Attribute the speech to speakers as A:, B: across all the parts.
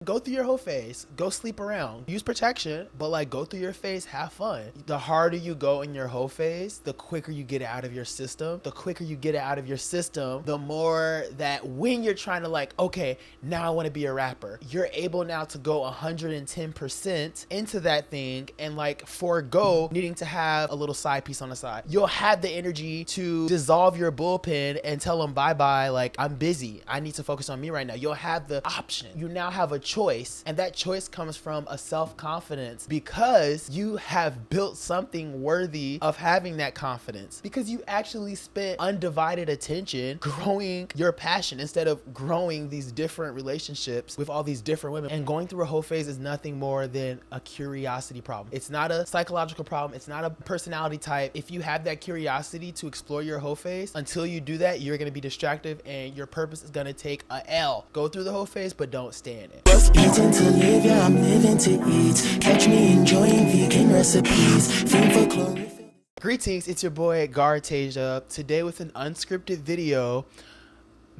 A: go through your whole phase, go sleep around, use protection, but like go through your phase, have fun. The harder you go in your whole phase, the quicker you get it out of your system. The quicker you get it out of your system, the more that when you're trying to like, okay, now I want to be a rapper, you're able now to go 110% into that thing and like forego needing to have a little side piece on the side. You'll have the energy to dissolve your bullpen and tell them bye-bye, like, I'm busy, I need to focus on me right now. You'll have the option. You now have a choice, and that choice comes from a self-confidence because you have built something worthy of having that confidence, because you actually spent undivided attention growing your passion instead of growing these different relationships with all these different women. And going through a whole phase is nothing more than a curiosity problem. It's not a psychological problem. It's not a personality type. If you have that curiosity to explore your whole phase, until you do that, you're going to be distracted and your purpose is going to take a L. Go through the whole phase, but don't stay in it.
B: Was eating to live, yeah, I'm living to eat. Catch me enjoying vegan recipes. Fame for chlorophyll.
A: Greetings, it's your boy Gartatia, today with an unscripted video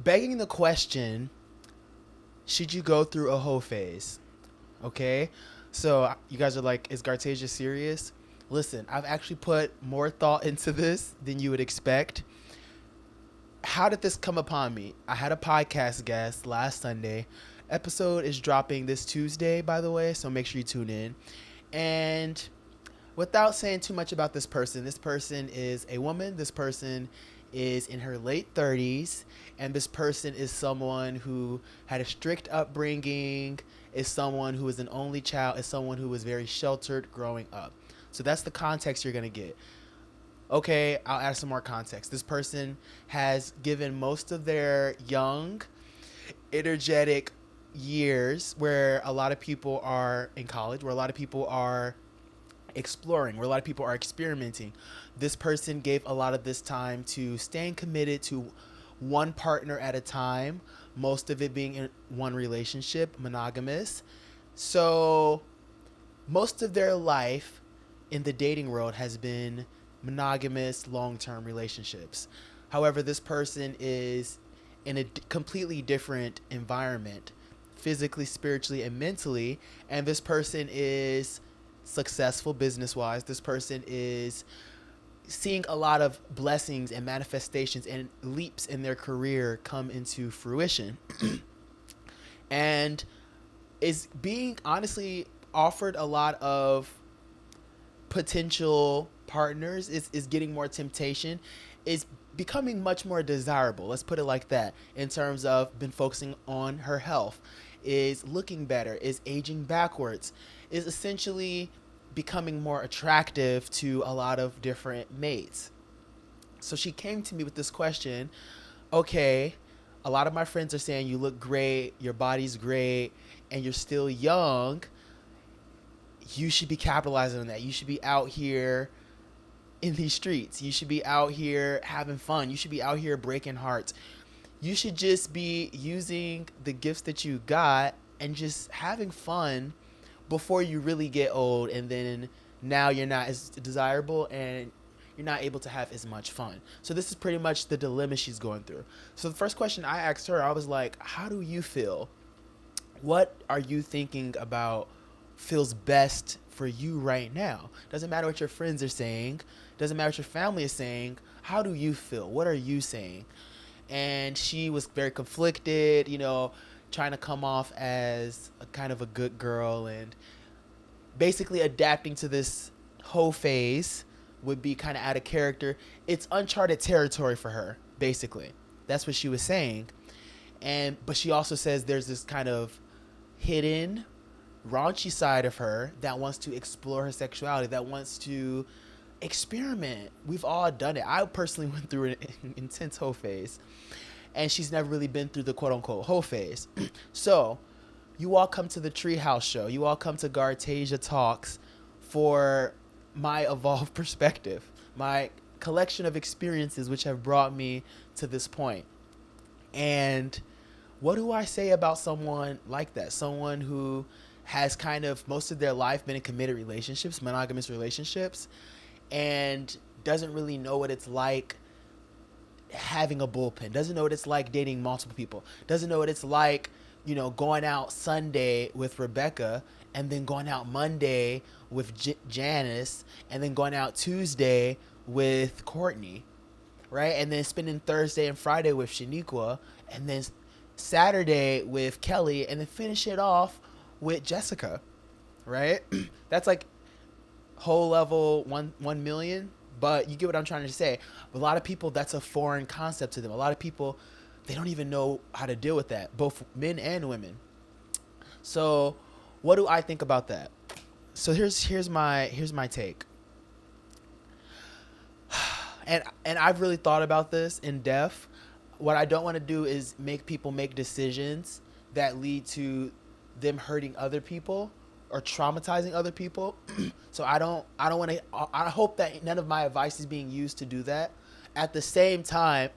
A: begging the question, should you go through a whole phase? Okay, so you guys are like, is Gartasia serious? Listen, I've actually put more thought into this than you would expect. How did this come upon me? I had a podcast guest last Sunday. Episode is dropping this Tuesday, by the way, so make sure you tune in. And without saying too much about this person is a woman. This person is in her late 30s, and this person is someone who had a strict upbringing, is someone who is an only child, is someone who was very sheltered growing up. So that's the context you're going to get. Okay, I'll add some more context. This person has given most of their young, energetic years where a lot of people are in college, where a lot of people are exploring, where a lot of people are experimenting. This person gave a lot of this time to staying committed to one partner at a time, most of it being in one relationship, monogamous. So most of their life in the dating world has been monogamous, long-term relationships. However, this person is in a completely different environment, physically, spiritually, and mentally, and this person is successful business-wise. This person is seeing a lot of blessings and manifestations and leaps in their career come into fruition and is being honestly offered a lot of potential partners, is getting more temptation, is becoming much more desirable, let's put it like that, in terms of been focusing on her health, is looking better, is aging backwards, is essentially becoming more attractive to a lot of different mates. So she came to me with this question, okay, a lot of my friends are saying you look great, your body's great, and you're still young. You should be capitalizing on that. You should be out here in these streets. You should be out here having fun. You should be out here breaking hearts. You should just be using the gifts that you got and just having fun before you really get old, and then now you're not as desirable and you're not able to have as much fun. So this is pretty much the dilemma she's going through. So the first question I asked her, I was like, how do you feel? What are you thinking about feels best for you right now? Doesn't matter what your friends are saying, doesn't matter what your family is saying. How do you feel? What are you saying? And she was very conflicted, trying to come off as a kind of a good girl, and basically adapting to this whole phase would be kind of out of character. It's uncharted territory for her, basically. That's what she was saying. But she also says there's this kind of hidden raunchy side of her that wants to explore her sexuality, that wants to experiment. We've all done it. I personally went through an intense whole phase, and she's never really been through the quote-unquote whole phase. So you all come to the Treehouse show, you all come to Gartasia Talks for my evolved perspective, my collection of experiences which have brought me to this point. And what do I say about someone like that? Someone who has kind of most of their life been in committed relationships, monogamous relationships, and doesn't really know what it's like having a bullpen, doesn't know what it's like dating multiple people, doesn't know what it's like going out Sunday with Rebecca, and then going out Monday with Janice, and then going out Tuesday with Courtney, right? And then spending Thursday and Friday with Shaniqua, and then Saturday with Kelly, and then finish it off with Jessica, right? That's like whole level 1 million. But you get what I'm trying to say. A lot of people, that's a foreign concept to them. A lot of people, they don't even know how to deal with that, both men and women. So what do I think about that? So here's my take. And I've really thought about this in depth. What I don't want to do is make people make decisions that lead to them hurting other people or traumatizing other people. So I don't want to. I hope that none of my advice is being used to do that. At the same time,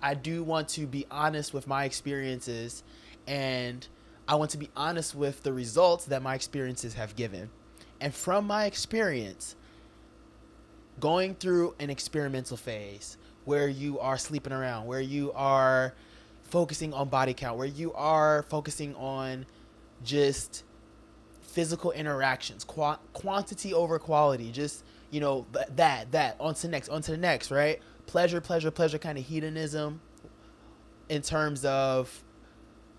A: I do want to be honest with my experiences, and I want to be honest with the results that my experiences have given. And from my experience, going through an experimental phase where you are sleeping around, where you are focusing on body count, where you are focusing on just physical interactions, quantity over quality, just that on to the next, right? Pleasure kind of hedonism in terms of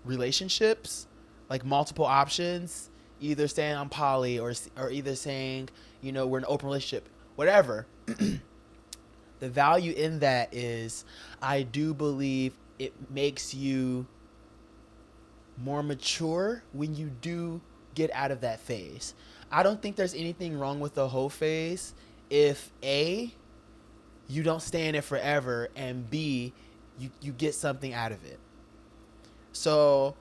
A: relationships, like multiple options, either saying I'm poly or either saying we're in an open relationship, whatever. The value in that is, I do believe it makes you more mature when you do get out of that phase. I don't think there's anything wrong with the whole phase if A, you don't stay in it forever, and B, you get something out of it. So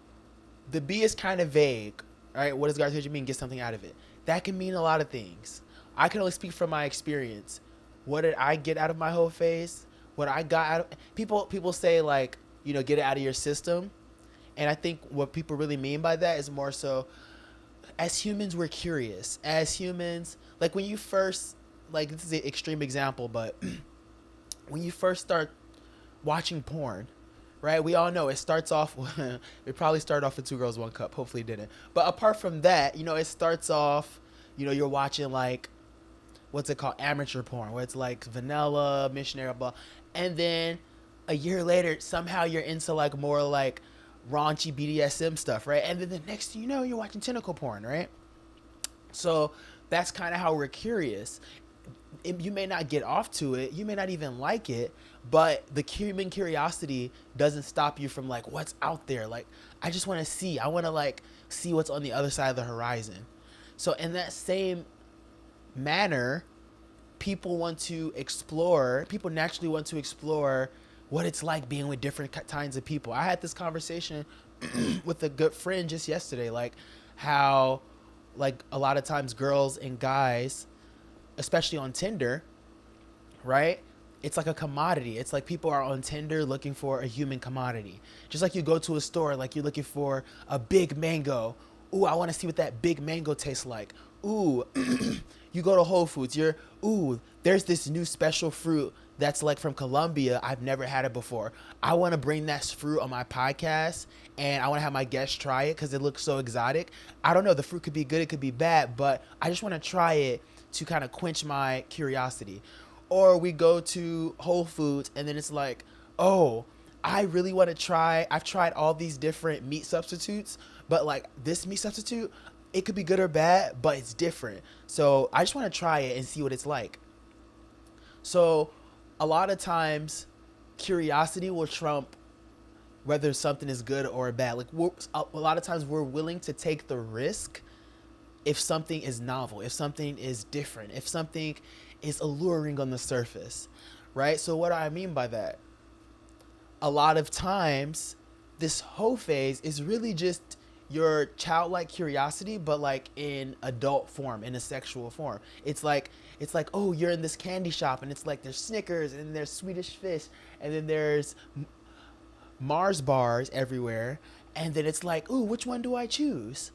A: the B is kind of vague, right? What does Gartatia mean, get something out of it? That can mean a lot of things. I can only speak from my experience. What did I get out of my whole phase? What I got out of people say, like, get it out of your system. And I think what people really mean by that is more so, as humans, we're curious. As humans, like when you first, like, this is an extreme example, but when you first start watching porn, right? We all know it starts off, it probably started off with Two Girls, One Cup. Hopefully it didn't. But apart from that, it starts off, you're watching, like, what's it called? Amateur porn, where it's like vanilla, missionary, blah. And then a year later, somehow you're into like more like raunchy BDSM stuff, right? And then the next thing you know, you're watching tentacle porn, right? So that's kind of how we're curious. You may not get off to it, you may not even like it, but the human curiosity doesn't stop you from like what's out there. Like, I just want to see. I want to like see what's on the other side of the horizon. So in that same manner, people naturally want to explore what it's like being with different kinds of people. I had this conversation with a good friend just yesterday, like how, like, a lot of times girls and guys, especially on Tinder, right? It's like a commodity. It's like people are on Tinder looking for a human commodity. Just like you go to a store, like you're looking for a big mango. Ooh, I want to see what that big mango tastes like. Ooh, you go to Whole Foods, there's this new special fruit that's like from Colombia. I've never had it before. I want to bring that fruit on my podcast, and I want to have my guests try it because it looks so exotic. I don't know, the fruit could be good, it could be bad, but I just want to try it to kind of quench my curiosity. Or we go to Whole Foods, and then it's like, oh, I really want to try, I've tried all these different meat substitutes, but like this meat substitute, it could be good or bad, but it's different. So I just want to try it and see what it's like. So a lot of times, curiosity will trump whether something is good or bad. Like, a lot of times we're willing to take the risk if something is novel, if something is different, if something is alluring on the surface, right? So what do I mean by that? A lot of times, this whole phase is really just your childlike curiosity, but like in adult form, in a sexual form. It's like, oh, you're in this candy shop, and it's like there's Snickers, and there's Swedish Fish, and then there's Mars bars everywhere, and then it's like, ooh, which one do I choose?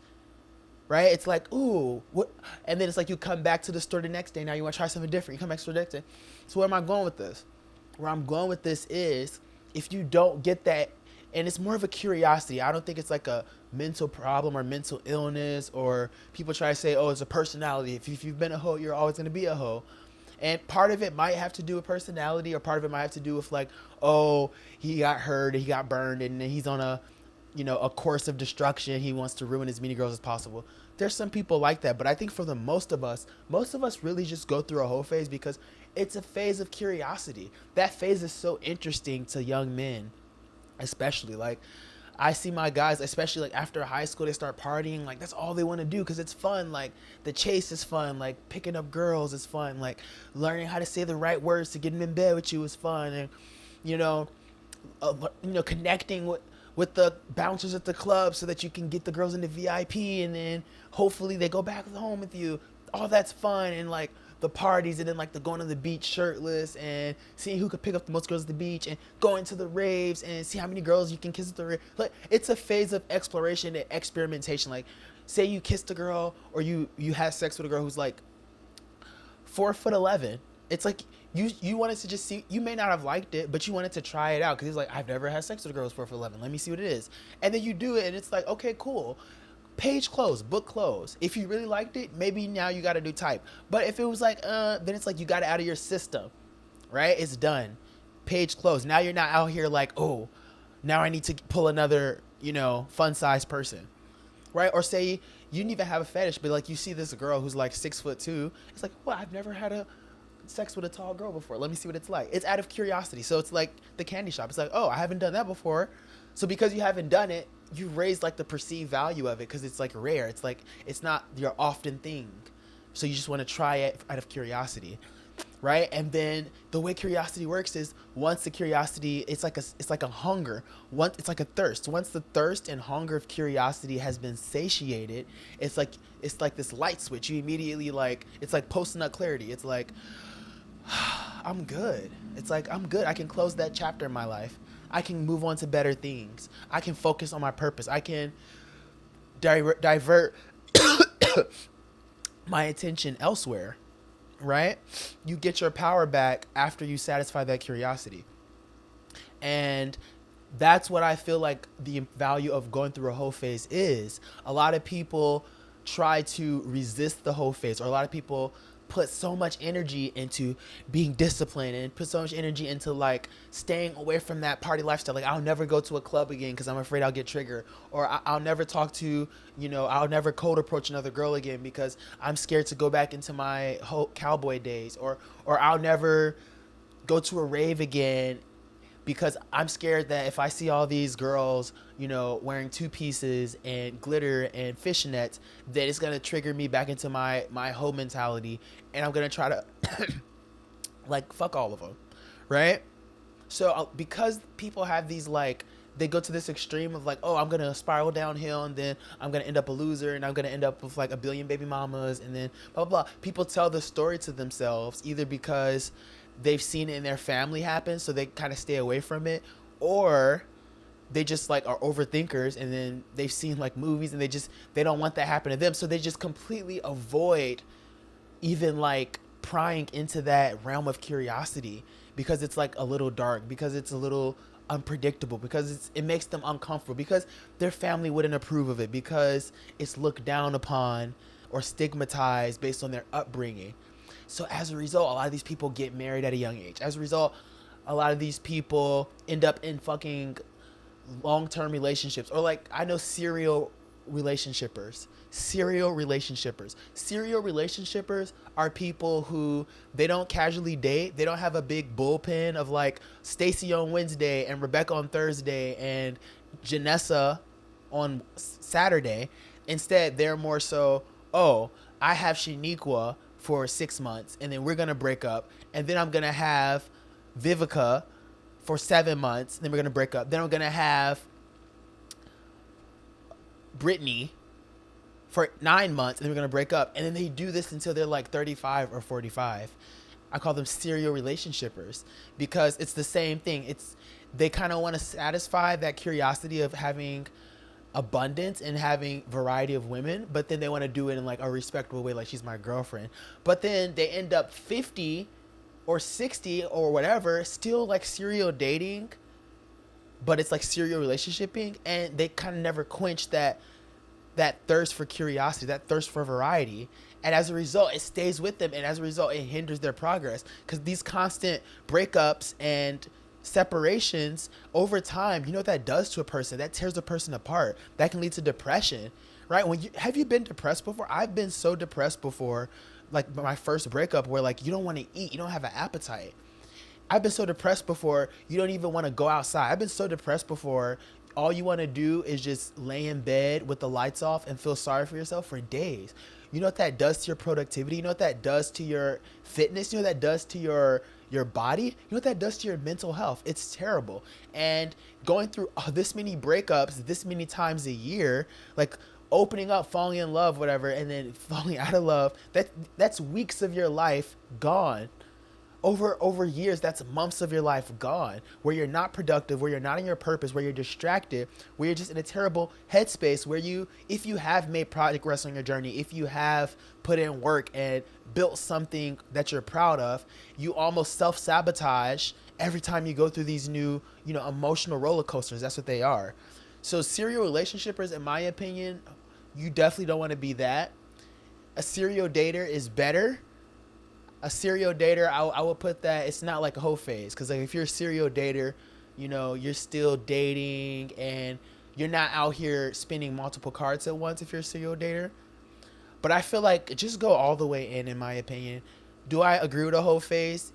A: Right? It's like, ooh, what? And then it's like you come back to the store the next day. Now you want to try something different. You come back to the store the next day. So where am I going with this? Where I'm going with this is, if you don't get that and it's more of a curiosity. I don't think it's like a mental problem or mental illness, or people try to say, oh, it's a personality. If you've been a hoe, you're always going to be a hoe. And part of it might have to do with personality, or part of it might have to do with like, oh, he got hurt, he got burned, and he's on a, a course of destruction. He wants to ruin as many girls as possible. There's some people like that, but I think for the most of us really just go through a whole phase because it's a phase of curiosity. That phase is so interesting to young men, especially. Like, I see my guys, especially like after high school, they start partying. Like, that's all they want to do because it's fun. Like, the chase is fun. Like, picking up girls is fun. Like, learning how to say the right words to get them in bed with you is fun. And you know, connecting with the bouncers at the club so that you can get the girls into VIP, and then hopefully they go back home with you. All that's fun, and like the parties, and then like the going to the beach shirtless and seeing who could pick up the most girls at the beach, and going to the raves and see how many girls you can kiss at the rave. Like, it's a phase of exploration and experimentation. Like, say you kissed a girl, or you had sex with a girl who's like 4'11". It's like you wanted to just see. You may not have liked it, but you wanted to try it out because it's like, I've never had sex with a girl who's 4'11". Let me see what it is. And then you do it, and it's like, okay, cool. Page closed, book closed. If you really liked it, maybe now you got to do type. But if it was like, then it's like you got it out of your system, right? It's done. Page closed. Now you're not out here like, oh, now I need to pull another, fun size person, right? Or say you didn't even have a fetish, but like you see this girl who's like 6'2". It's like, well, I've never had a sex with a tall girl before. Let me see what it's like. It's out of curiosity. So it's like the candy shop. It's like, oh, I haven't done that before. So because you haven't done it, you raise like the perceived value of it because it's like rare. It's like, it's not your often thing. So you just want to try it out of curiosity, right? And then the way curiosity works is, once the curiosity, it's like a hunger. It's like a thirst. Once the thirst and hunger of curiosity has been satiated, it's like this light switch. You immediately, like, it's like post-nut clarity. It's like, I'm good. It's like, I'm good. I can close that chapter in my life. I can move on to better things. I can focus on my purpose. I can divert my attention elsewhere, right? You get your power back after you satisfy that curiosity. And that's what I feel like the value of going through a whole phase is. A lot of people try to resist the whole phase, or a lot of people put so much energy into being disciplined and put so much energy into like staying away from that party lifestyle. Like, I'll never go to a club again because I'm afraid I'll get triggered, or I'll never talk to, I'll never cold approach another girl again because I'm scared to go back into my whole cowboy days, or I'll never go to a rave again because I'm scared that if I see all these girls, wearing two pieces and glitter and fishnets, then it's gonna trigger me back into my hoe mentality, and I'm gonna try to like fuck all of them, right? So because people have these, like, they go to this extreme of like, oh, I'm gonna spiral downhill, and then I'm gonna end up a loser, and I'm gonna end up with like a billion baby mamas, and then blah blah blah. People tell the story to themselves either because they've seen it in their family happen, so they kind of stay away from it, or they just like are overthinkers, and then they've seen like movies, and they don't want that happen to them, so they just completely avoid even like prying into that realm of curiosity because it's like a little dark, because it's a little unpredictable, because it makes them uncomfortable, because their family wouldn't approve of it, because it's looked down upon or stigmatized based on their upbringing. So as a result, a lot of these people get married at a young age. As a result, a lot of these people end up in fucking long-term relationships, or like, I know serial relationshippers. Serial relationshippers are people who, they don't casually date. They don't have a big bullpen of like Stacy on Wednesday and Rebecca on Thursday and Janessa on Saturday. Instead, they're more so, oh, I have Shaniqua for 6 months, and then we're gonna break up, and then I'm gonna have Vivica for 7 months, then we're gonna break up. Then I'm gonna have Brittany for 9 months, and then we're gonna break up. And then they do this until they're like 35 or 45. I call them serial relationshippers because it's the same thing. They kind of want to satisfy that curiosity of having abundance and having variety of women, but then they want to do it in like a respectable way, like she's my girlfriend. But then they end up 50 or 60 or whatever, still like serial dating, but it's like serial relationshiping, and they kind of never quench that thirst for curiosity, that thirst for variety. And as a result, it stays with them. And as a result, it hinders their progress. Because these constant breakups and separations over time, you know what that does to a person? That tears a person apart. That can lead to depression, right? Have you been depressed before? I've been so depressed before, like my first breakup, where like you don't want to eat, you don't have an appetite. I've been so depressed before, you don't even want to go outside. I've been so depressed before, all you want to do is just lay in bed with the lights off and feel sorry for yourself for days. You know what that does to your productivity? You know what that does to your fitness? You know what that does to your body? You know what that does to your mental health? It's terrible. And going through this many breakups, this many times a year, like opening up, falling in love, whatever, and then falling out of love, that's weeks of your life gone. Over years, that's months of your life gone, where you're not productive, where you're not in your purpose, where you're distracted, where you're just in a terrible headspace, where you, if you have made progress on your journey, if you have put in work and built something that you're proud of, you almost self-sabotage every time you go through these new, emotional roller coasters. That's what they are. So serial relationshipers, in my opinion, you definitely don't want to be that. A serial dater is better. A serial dater, I would put that, it's not like a whole phase. Because like if you're a serial dater, you're still dating and you're not out here spinning multiple cards at once if you're a serial dater. But I feel like just go all the way in my opinion. Do I agree with a whole phase?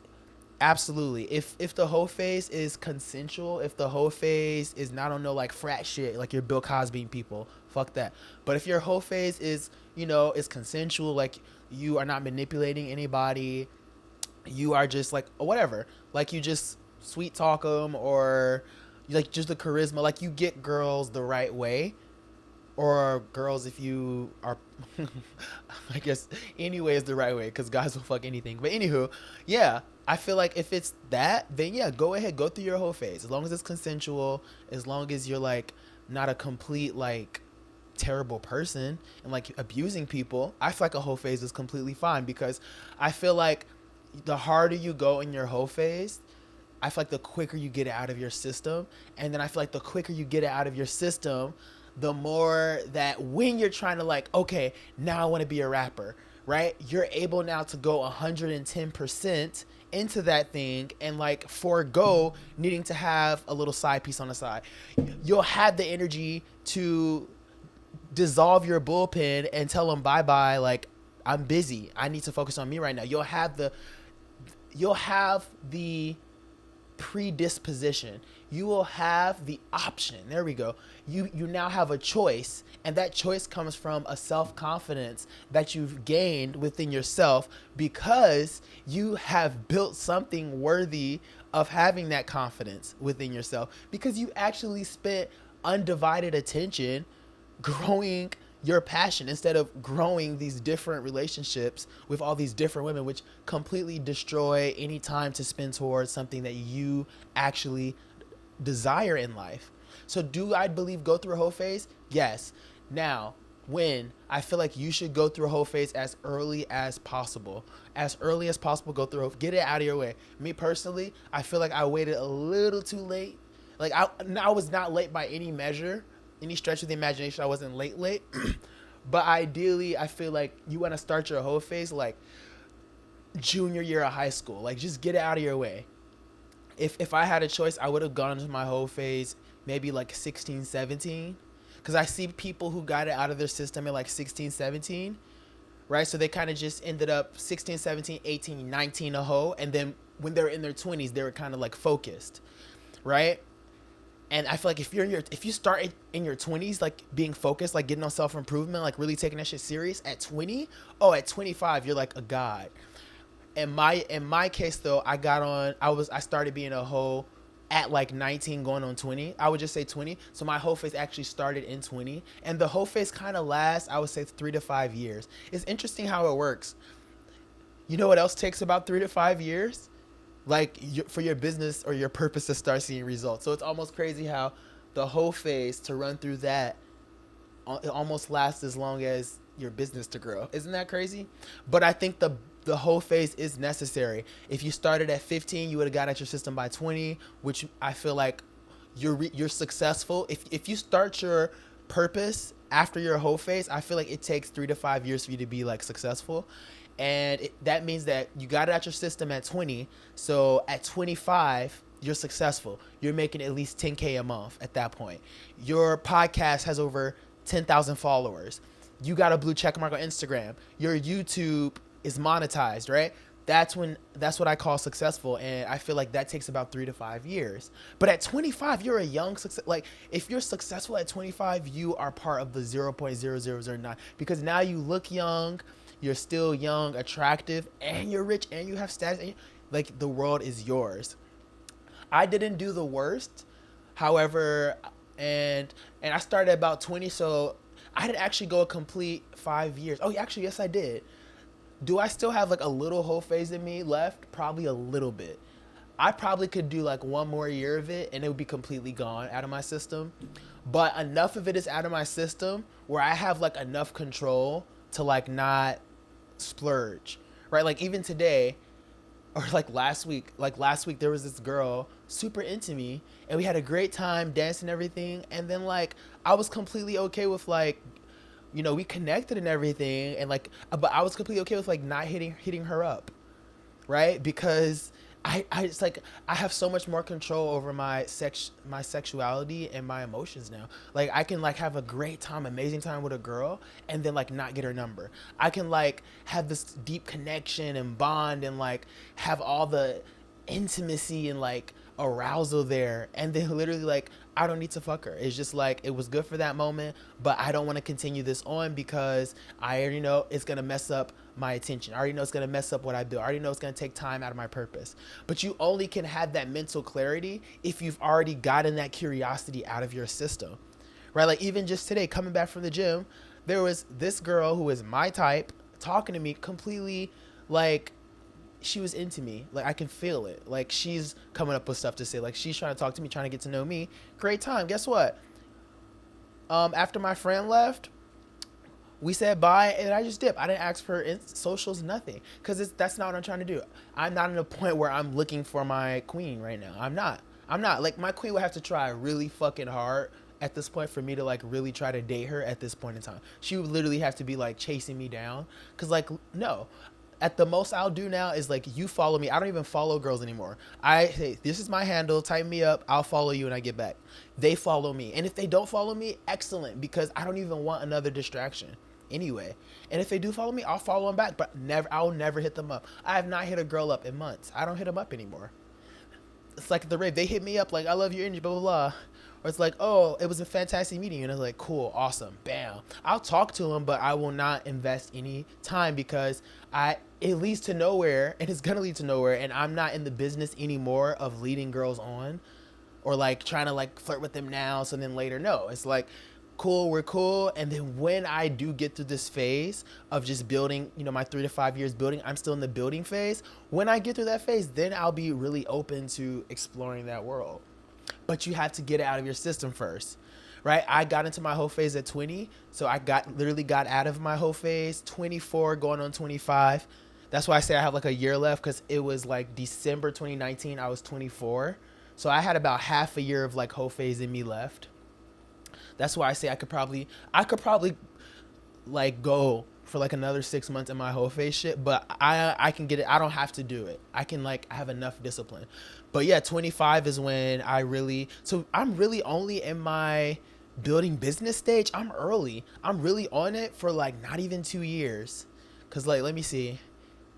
A: Absolutely. If the whole phase is consensual, if the whole phase is not on no like frat shit, like you're Bill Cosby people, fuck that. But if your whole phase is, is consensual, like you are not manipulating anybody, you are just like whatever, like you just sweet talk them, or like just the charisma, like you get girls the right way, or girls if you are I guess anyway is the right way because guys will fuck anything. But anywho, yeah, I feel like if it's that, then yeah, go ahead, go through your whole phase, as long as it's consensual, as long as you're like not a complete like terrible person and like abusing people. I feel like a whole phase is completely fine, because I feel like the harder you go in your whole phase, I feel like the quicker you get it out of your system. And then I feel like the quicker you get it out of your system, the more that when you're trying to like, okay, now I want to be a rapper, right? You're able now to go 110% into that thing and like forego needing to have a little side piece on the side. You'll have the energy to dissolve your bullpen and tell them bye-bye, like, I'm busy, I need to focus on me right now. You'll have the predisposition, you will have the option, there we go, you now have a choice, and that choice comes from a self-confidence that you've gained within yourself because you have built something worthy of having that confidence within yourself, because you actually spent undivided attention growing your passion instead of growing these different relationships with all these different women, which completely destroy any time to spend towards something that you actually desire in life. So do I believe go through a whole phase? Yes. Now, when I feel like you should go through a whole phase as early as possible. As early as possible, go through, get it out of your way. Me personally, I feel like I waited a little too late. Like I was not late by any measure, any stretch of the imagination. I wasn't late. But ideally, I feel like you want to start your whole phase like junior year of high school. Like just get it out of your way. If I had a choice, I would have gone into my whole phase maybe like 16, 17. Because I see people who got it out of their system at like 16, 17, right? So they kind of just ended up 16, 17, 18, 19 a hoe. And then when they were in their 20s, they were kind of like focused, right? And I feel like if you start in your 20s, like being focused, like getting on self-improvement, like really taking that shit serious at 20, at 25, you're like a god. In my case though, I started being a hoe at like 19 going on 20. I would just say 20. So my whole phase actually started in 20. And the whole phase kind of lasts, I would say 3 to 5 years. It's interesting how it works. You know what else takes about 3 to 5 years? Like for your business or your purpose to start seeing results. So it's almost crazy how the whole phase to run through that, it almost lasts as long as your business to grow. Isn't that crazy? But I think the whole phase is necessary. If you started at 15, you would have got at your system by 20, which I feel like you're successful. If you start your purpose after your whole phase, I feel like it takes 3 to 5 years for you to be like successful, and that means that you got it out your system at 20. So at 25, you're successful. You're making at least 10K a month at that point. Your podcast has over 10,000 followers. You got a blue check mark on Instagram. Your YouTube is monetized, right? That's what I call successful, and I feel like that takes about 3 to 5 years. But at 25, you're a young success. Like if you're successful at 25, you are part of the 0.0009 because now you look young, you're still young, attractive, and you're rich, and you have status. And like the world is yours. I didn't do the worst, however, and I started at about 20, so I didn't actually go a complete 5 years. Oh, actually, yes, I did. Do I still have like a little whole phase in me left? Probably a little bit. I probably could do like one more year of it and it would be completely gone out of my system. But enough of it is out of my system where I have like enough control to like not splurge. Right? Like even today or like last week there was this girl super into me and we had a great time dancing and everything, and then like I was completely okay with like we connected and everything, and like, but I was completely okay with like not hitting her up, right? Because I just like I have so much more control over my sexuality and my emotions now. Like I can like have a great time, amazing time with a girl, and then like not get her number. I can like have this deep connection and bond and like have all the intimacy and like arousal there, and then literally like I don't need to fuck her. It's just like it was good for that moment, but I don't want to continue this on because I already know it's gonna mess up my attention. I already know it's gonna mess up what I do. I already know it's gonna take time out of my purpose. But you only can have that mental clarity if you've already gotten that curiosity out of your system, right? Like even just today, coming back from the gym, there was this girl who is my type talking to me completely like she was into me. Like I can feel it. Like she's coming up with stuff to say. Like she's trying to talk to me, trying to get to know me. Great time. Guess what? After my friend left, we said bye and I just dipped. I didn't ask for socials, nothing, because that's not what I'm trying to do. I'm not in a point where I'm looking for my queen right now. I'm not like my queen would have to try really fucking hard at this point for me to like really try to date her at this point in time. She would literally have to be like chasing me down, because like no, at the most I'll do now is like you follow me. I don't even follow girls anymore. I say this is my handle, type me up, I'll follow you when I get back. They follow me, and if they don't follow me, excellent, because I don't even want another distraction anyway. And if they do follow me, I'll follow them back, but I'll never hit them up. I have not hit a girl up in months. I don't hit them up anymore. It's like the rave. They hit me up like, I love your energy, blah, blah, blah. Or it's like, oh, it was a fantastic meeting. And it's like, cool, awesome, bam. I'll talk to them, but I will not invest any time because it leads to nowhere, and it's going to lead to nowhere. And I'm not in the business anymore of leading girls on or like trying to like flirt with them now, so then later. No, it's like, cool, we're cool. And then when I do get through this phase of just building, my 3 to 5 years building, I'm still in the building phase. When I get through that phase, then I'll be really open to exploring that world. But you have to get it out of your system first, right? I got into my whole phase at 20. So I literally got out of my whole phase, 24 going on 25. That's why I say I have like a year left, because it was like December 2019, I was 24. So I had about half a year of like whole phase in me left. That's why I say I could probably like go for like another 6 months in my whole face shit, but I can get it. I don't have to do it. I can like have enough discipline. But yeah, 25 is when I'm really only in my building business stage. I'm early. I'm really on it for like not even 2 years. Cause like, let me see,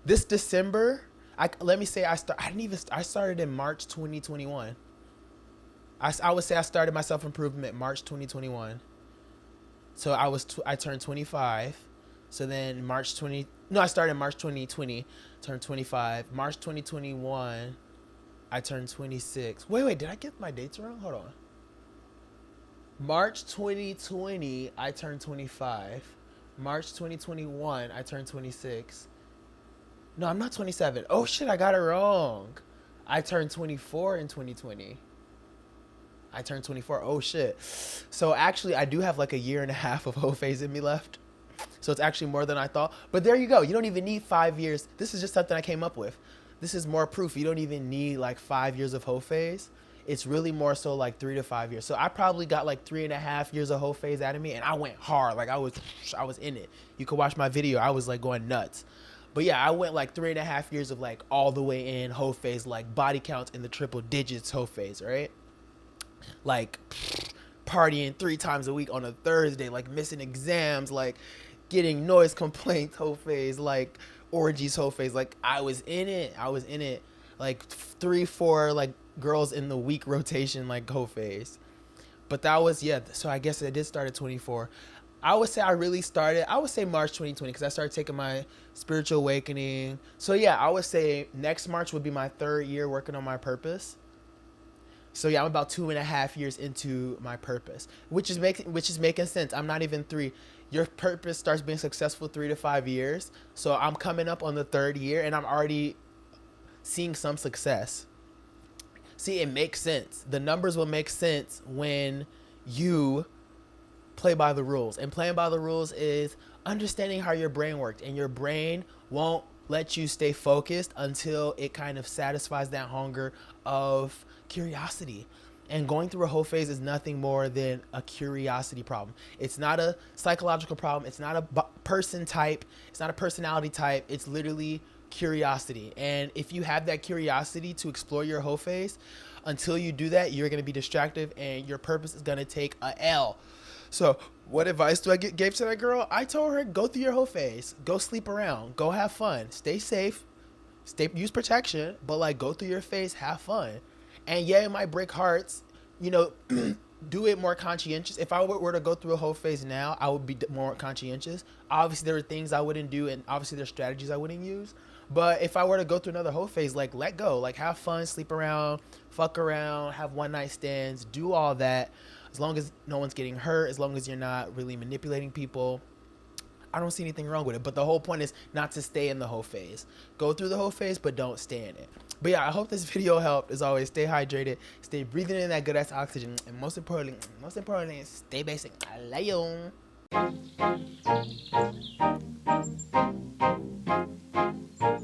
A: this December, I started in March 2021. I would say I started my self-improvement March 2021. So I turned 25. So then I started March 2020, turned 25. March 2021, I turned 26. Wait, did I get my dates wrong? Hold on. March 2020, I turned 25. March 2021, I turned 26. No, I'm not 27. Oh shit, I got it wrong. I turned 24 in 2020. I turned 24. Oh shit. So actually I do have like a year and a half of whole phase in me left. So it's actually more than I thought. But there you go. You don't even need 5 years. This is just something I came up with. This is more proof. You don't even need like 5 years of whole phase. It's really more so like 3 to 5 years. So I probably got like 3.5 years of whole phase out of me, and I went hard. Like I was in it. You could watch my video. I was like going nuts. But yeah, I went like 3.5 years of like all the way in whole phase, like body counts in the triple digits whole phase, right? Like partying 3 times a week on a Thursday, like missing exams, like getting noise complaints whole phase, like orgies whole phase. Like I was in it. I was in it. Like 3, 4 like girls in the week rotation, like whole phase. But that was, yeah. So I guess I did start at 24. I would say I really started. I would say March 2020 because I started taking my spiritual awakening. So yeah, I would say next March would be my 3rd year working on my purpose. So yeah, I'm about 2.5 years into my purpose, which is making sense. I'm not even 3. Your purpose starts being successful 3 to 5 years. So I'm coming up on the 3rd year, and I'm already seeing some success. See, it makes sense. The numbers will make sense when you play by the rules. And playing by the rules is understanding how your brain works. And your brain won't let you stay focused until it kind of satisfies that hunger of curiosity. And going through a whole phase is nothing more than a curiosity problem. It's not a psychological problem. It's not a person type. It's not a personality type. It's literally curiosity. And if you have that curiosity to explore your whole phase, until you do that, you're going to be distracted and your purpose is going to take a L. So what advice do I gave to that girl? I told her, go through your whole phase, go sleep around, go have fun, stay safe, use protection, but like go through your phase, have fun. And yeah, it might break hearts, you know, do it more conscientious. If I were to go through a whole phase now, I would be more conscientious. Obviously there are things I wouldn't do, and obviously there's strategies I wouldn't use. But if I were to go through another whole phase, like let go, like have fun, sleep around, fuck around, have one night stands, do all that. As long as no one's getting hurt, as long as you're not really manipulating people, I don't see anything wrong with it. But the whole point is not to stay in the whole phase. Go through the whole phase, but don't stay in it. But yeah, I hope this video helped. As always, stay hydrated, stay breathing in that good ass oxygen, and most importantly, stay basic. I love you.